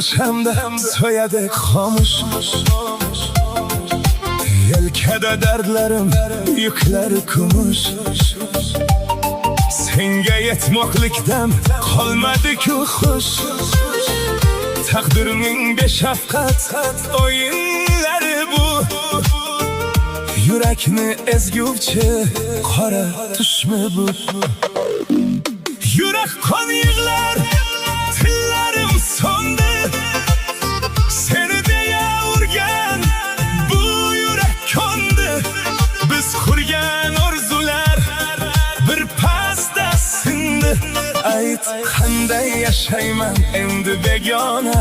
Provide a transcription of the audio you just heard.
to'shamda so'yadi xomush. Yelkada dardlarim, yuklari kumush. Senga yetmoqlikdan qolmadi-ku xush. Taqdirning beshafqat o'yinlari bu. Yurakni ezguvchi qora tushmi bu? Yurak qon yig'lar, tillarim so'ndi. Seni deya urgan bu yurak ko'ndi. Biz qurgan orzular bir pasda sindi. Ayt qanday yashayman endi begona.